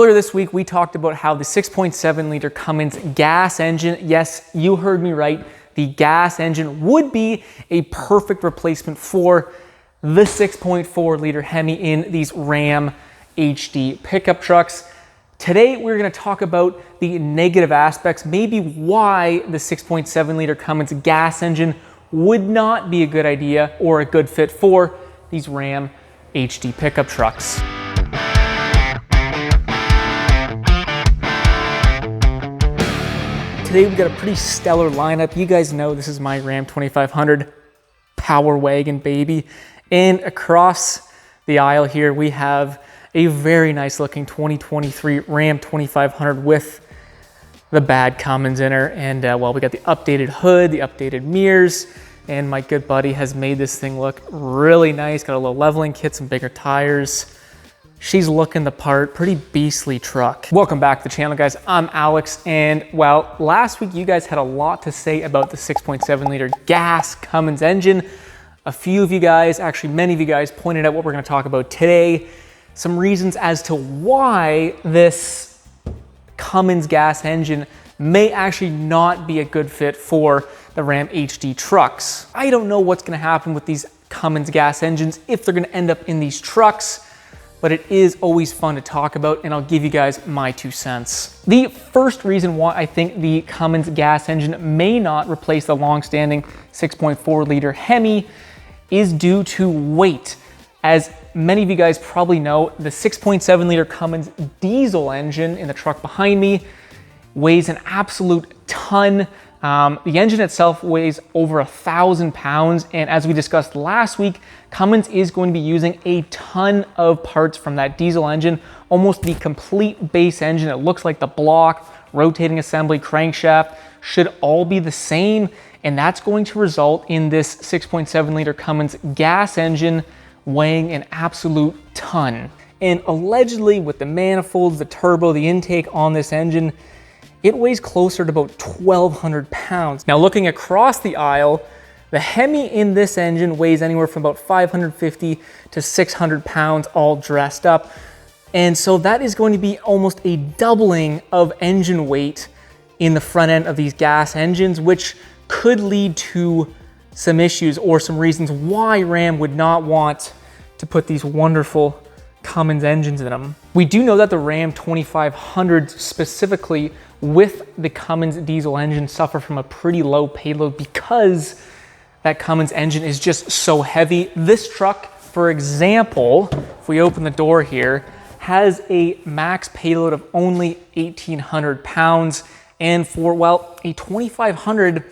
Earlier this week, we talked about how the 6.7 liter Cummins gas engine, yes, you heard me right, the gas engine would be a perfect replacement for the 6.4 liter Hemi in these Ram HD pickup trucks. Today, we're going to talk about the negative aspects, maybe why the 6.7 liter Cummins gas engine would not be a good idea or a good fit for these Ram HD pickup trucks. Today we've got a pretty stellar lineup. You guys know this is my Ram 2500 Power Wagon, baby. And across the aisle here, we have a very nice looking 2023 Ram 2500 with the bad Cummins in her. And well, we got the updated hood, the updated mirrors, and my good buddy has made this thing look really nice. Got a little leveling kit, some bigger tires. She's looking the part, pretty beastly truck. Welcome back to the channel, guys. I'm Alex, and well, last week you guys had a lot to say about the 6.7 liter gas Cummins engine. A few of you guys, actually many of you guys, pointed out what we're gonna talk about today. Some reasons as to why this Cummins gas engine may actually not be a good fit for the Ram HD trucks. I don't know what's gonna happen with these Cummins gas engines, if they're gonna end up in these trucks, but it is always fun to talk about, and I'll give you guys my 2 cents. The first reason why I think the Cummins gas engine may not replace the long-standing 6.4 liter Hemi is due to weight. As many of you guys probably know, the 6.7 liter Cummins diesel engine in the truck behind me weighs an absolute ton. The engine itself weighs over 1,000 pounds, and as we discussed last week, Cummins is going to be using a ton of parts from that diesel engine, almost the complete base engine. It looks like the block, rotating assembly, crankshaft should all be the same, and that's going to result in this 6.7 liter Cummins gas engine weighing an absolute ton. And allegedly, with the manifolds, the turbo, the intake on this engine, it weighs closer to about 1,200 pounds. Now, looking across the aisle, the Hemi in this engine weighs anywhere from about 550 to 600 pounds all dressed up. And so that is going to be almost a doubling of engine weight in the front end of these gas engines, which could lead to some issues or some reasons why Ram would not want to put these wonderful Cummins engines in them. We do know that the Ram 2500 specifically with the Cummins diesel engine suffer from a pretty low payload because that Cummins engine is just so heavy. This truck, for example, if we open the door here, has a max payload of only 1,800 pounds. And for, well, a 2500,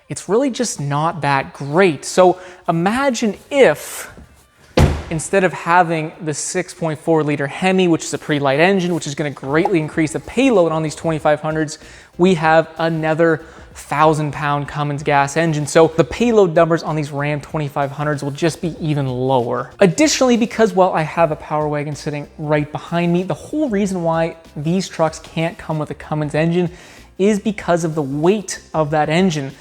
it's really just not that great. So imagine if, instead of having the 6.4 liter Hemi, which is a pretty light engine, which is going to greatly increase the payload on these 2500s, we have another 1,000 pound Cummins gas engine. So the payload numbers on these Ram 2500s will just be even lower. Additionally, because, well, I have a Power Wagon sitting right behind me, the whole reason why these trucks can't come with a Cummins engine is because of the weight of that engine.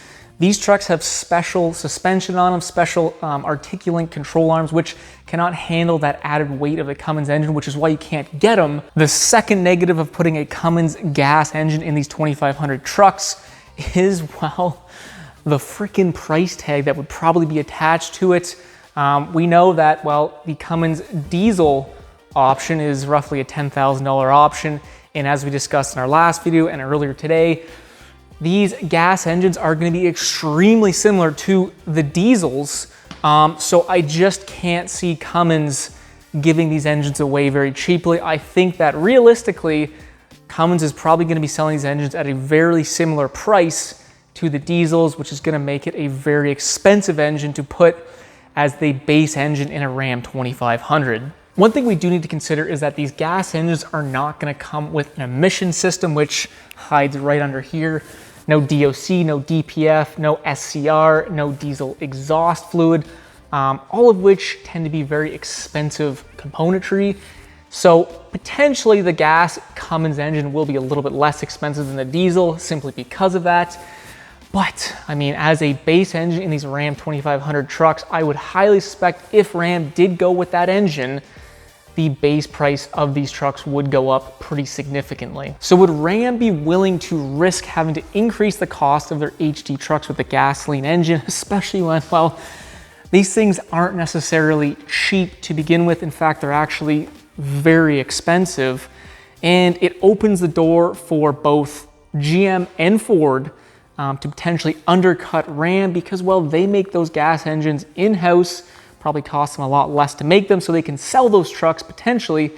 These trucks have special suspension on them, special articulate control arms, which cannot handle that added weight of the Cummins engine, which is why you can't get them. The second negative of putting a Cummins gas engine in these 2500 trucks is, well, the freaking price tag that would probably be attached to it. We know that, well, the Cummins diesel option is roughly a $10,000 option. And as we discussed in our last video and earlier today, these gas engines are going to be extremely similar to the diesels. So I just can't see Cummins giving these engines away very cheaply. I think that realistically, Cummins is probably going to be selling these engines at a very similar price to the diesels, which is going to make it a very expensive engine to put as the base engine in a Ram 2500. One thing we do need to consider is that these gas engines are not going to come with an emission system, which hides right under here. No DOC, no DPF, no SCR, no diesel exhaust fluid, all of which tend to be very expensive componentry. So potentially the gas Cummins engine will be a little bit less expensive than the diesel simply because of that. But I mean, as a base engine in these Ram 2500 trucks, I would highly suspect if Ram did go with that engine, the base price of these trucks would go up pretty significantly. So would Ram be willing to risk having to increase the cost of their HD trucks with the gasoline engine, especially when, well, these things aren't necessarily cheap to begin with. In fact, they're actually very expensive, and it opens the door for both GM and Ford to potentially undercut Ram because, well, they make those gas engines in-house, probably cost them a lot less to make them, so they can sell those trucks potentially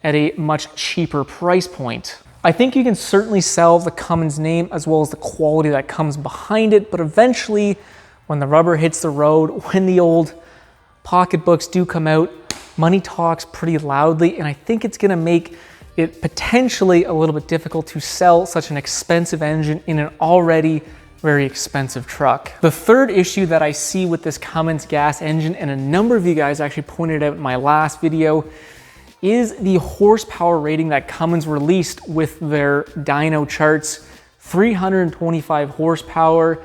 at a much cheaper price point. I think you can certainly sell the Cummins name as well as the quality that comes behind it, but eventually when the rubber hits the road, when the old pocketbooks do come out, money talks pretty loudly, and I think it's gonna make it potentially a little bit difficult to sell such an expensive engine in an already very expensive truck. The third issue that I see with this Cummins gas engine, and a number of you guys actually pointed out in my last video, is the horsepower rating that Cummins released with their dyno charts. 325 horsepower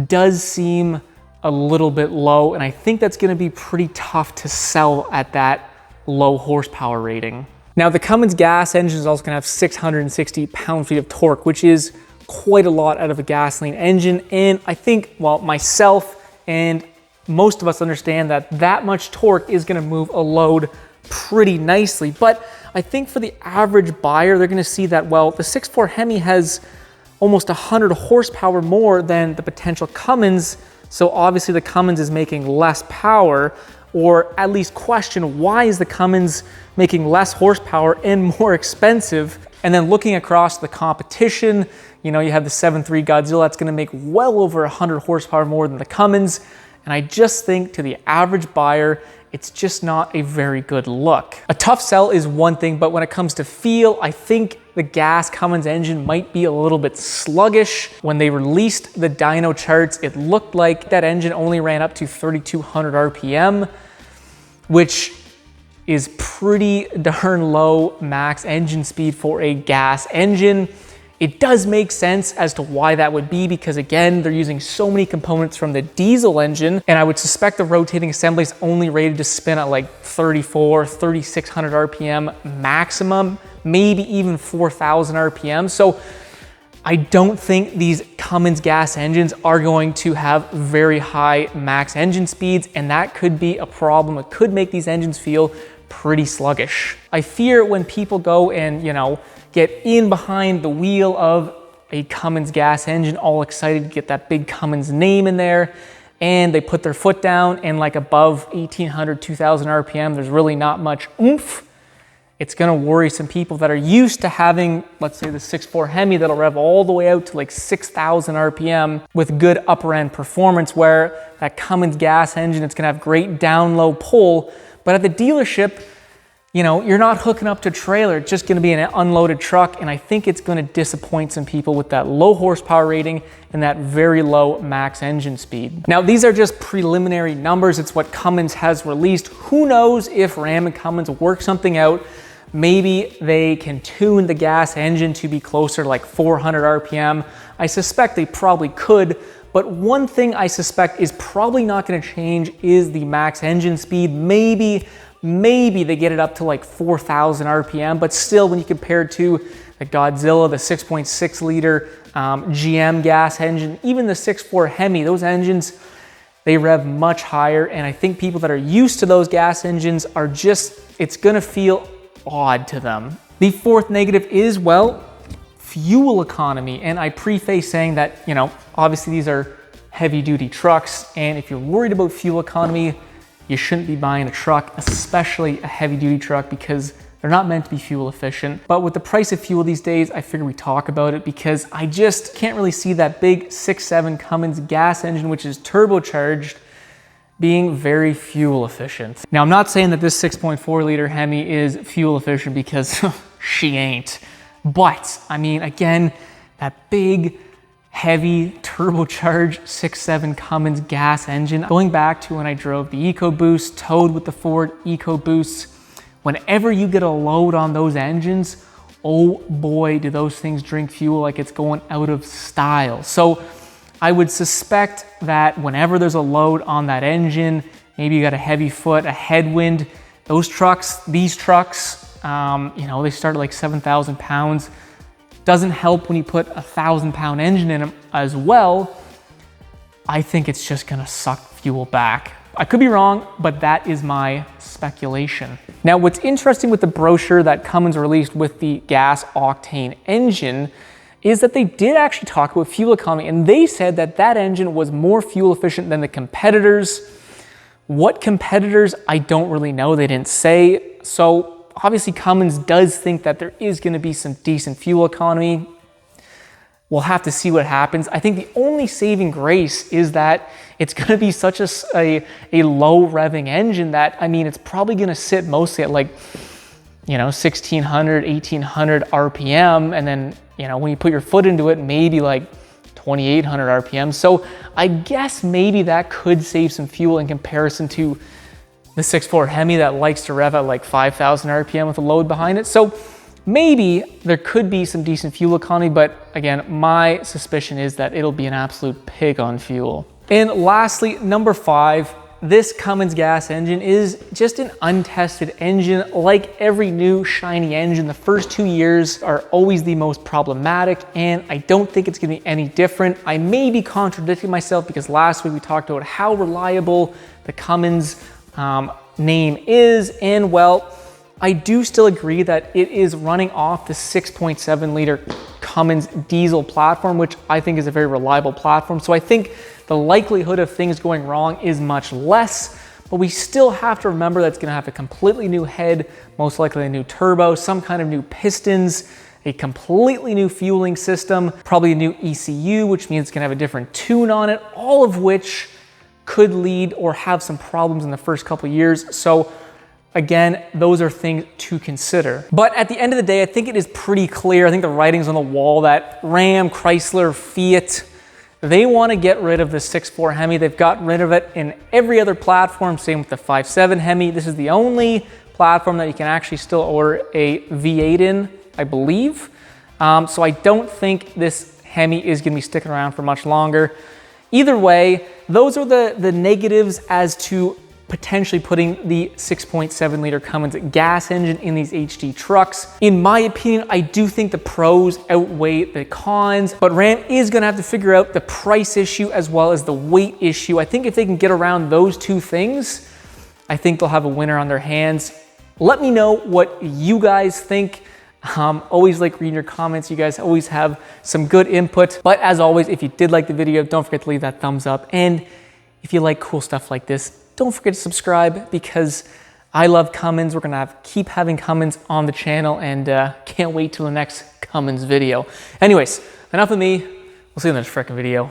does seem a little bit low, and I think that's gonna be pretty tough to sell at that low horsepower rating. Now, the Cummins gas engine is also gonna have 660 pound-feet of torque, which is quite a lot out of a gasoline engine. And I think, well, myself and most of us understand that that much torque is gonna move a load pretty nicely. But I think for the average buyer, they're gonna see that, well, the 6.4 Hemi has almost 100 horsepower more than the potential Cummins. So obviously the Cummins is making less power, or at least question, why is the Cummins making less horsepower and more expensive? And then looking across the competition, you know, you have the 7.3 Godzilla that's gonna make well over 100 horsepower more than the Cummins. And I just think to the average buyer, it's just not a very good look. A tough sell is one thing, but when it comes to feel, I think the gas Cummins engine might be a little bit sluggish. When they released the dyno charts, it looked like that engine only ran up to 3,200 RPM, which is pretty darn low max engine speed for a gas engine. It does make sense as to why that would be, because again, they're using so many components from the diesel engine, and I would suspect the rotating assembly is only rated to spin at like 3,600 RPM maximum, maybe even 4,000 RPM. So I don't think these Cummins gas engines are going to have very high max engine speeds, and that could be a problem. It could make these engines feel pretty sluggish. I fear when people go and, you know, get in behind the wheel of a Cummins gas engine, all excited to get that big Cummins name in there, and they put their foot down and like above 1,800, 2,000 RPM, there's really not much oomph. It's gonna worry some people that are used to having, let's say the 6.4 Hemi that'll rev all the way out to like 6,000 RPM with good upper end performance, where that Cummins gas engine, it's gonna have great down low pull, but at the dealership, you know, you're not hooking up to a trailer, it's just gonna be an unloaded truck, and I think it's gonna disappoint some people with that low horsepower rating and that very low max engine speed. Now, these are just preliminary numbers. It's what Cummins has released. Who knows if Ram and Cummins work something out? Maybe they can tune the gas engine to be closer to like 400 RPM. I suspect they probably could, but one thing I suspect is probably not gonna change is the max engine speed. Maybe they get it up to like 4,000 RPM, but still when you compare it to the Godzilla, the 6.6 liter GM gas engine, even the 6.4 Hemi, those engines, they rev much higher, and I think people that are used to those gas engines are just, it's gonna feel odd to them. The fourth negative is, well, fuel economy, and I preface saying that, you know, obviously these are heavy duty trucks, and if you're worried about fuel economy, you shouldn't be buying a truck, especially a heavy duty truck, because they're not meant to be fuel efficient. But with the price of fuel these days, I figure we talk about it, because I just can't really see that big 6.7 Cummins gas engine, which is turbocharged, being very fuel efficient. Now, I'm not saying that this 6.4 liter Hemi is fuel efficient, because she ain't. But I mean, again, that big, heavy, turbocharged 6.7 Cummins gas engine. Going back to when I drove the EcoBoost, towed with the Ford EcoBoost, whenever you get a load on those engines, oh boy, do those things drink fuel like it's going out of style. So I would suspect that whenever there's a load on that engine, maybe you got a heavy foot, a headwind, those trucks, these trucks, you know, they start at like 7,000 pounds. Doesn't help when you put a 1,000-pound engine in them as well. I think it's just gonna suck fuel back. I could be wrong, but that is my speculation. Now, what's interesting with the brochure that Cummins released with the gas octane engine is that they did actually talk about fuel economy, and they said that that engine was more fuel efficient than the competitors. What competitors, I don't really know. They didn't say. So obviously Cummins does think that there is going to be some decent fuel economy. We'll have to see what happens. I think the only saving grace is that it's going to be such a low revving engine that, I mean, it's probably going to sit mostly at like, you know, 1,600, 1,800 RPM. And then, you know, when you put your foot into it, maybe like 2,800 RPM. So I guess maybe that could save some fuel in comparison to the 6.4 Hemi that likes to rev at like 5,000 RPM with a load behind it. So maybe there could be some decent fuel economy, but again, my suspicion is that it'll be an absolute pig on fuel. And lastly, number 5, this Cummins gas engine is just an untested engine. Like every new shiny engine, the first 2 years are always the most problematic, and I don't think it's gonna be any different. I may be contradicting myself because last week we talked about how reliable the Cummins name is, and well, I do still agree that it is running off the 6.7 liter Cummins diesel platform, which I think is a very reliable platform. So I think the likelihood of things going wrong is much less, but we still have to remember that it's gonna have a completely new head, most likely a new turbo, some kind of new pistons, a completely new fueling system, probably a new ECU, which means it's gonna have a different tune on it, all of which could lead or have some problems in the first couple of years. So again, those are things to consider. But at the end of the day, I think it is pretty clear. I think the writing's on the wall that Ram, Chrysler, Fiat, they want to get rid of the 6.4 Hemi. They've gotten rid of it in every other platform. Same with the 5.7 Hemi. This is the only platform that you can actually still order a V8 in, I believe. So I don't think this Hemi is going to be sticking around for much longer. Either way, those are the negatives as to potentially putting the 6.7 liter Cummins gas engine in these HD trucks. In my opinion, I do think the pros outweigh the cons, but Ram is gonna have to figure out the price issue as well as the weight issue. I think if they can get around those two things, I think they'll have a winner on their hands. Let me know what you guys think. Always like reading your comments. You guys always have some good input. But as always, if you did like the video, don't forget to leave that thumbs up. And if you like cool stuff like this, don't forget to subscribe because I love Cummins. We're gonna keep having Cummins on the channel, and can't wait till the next Cummins video. Anyways, enough of me. We'll see you in the next freaking video.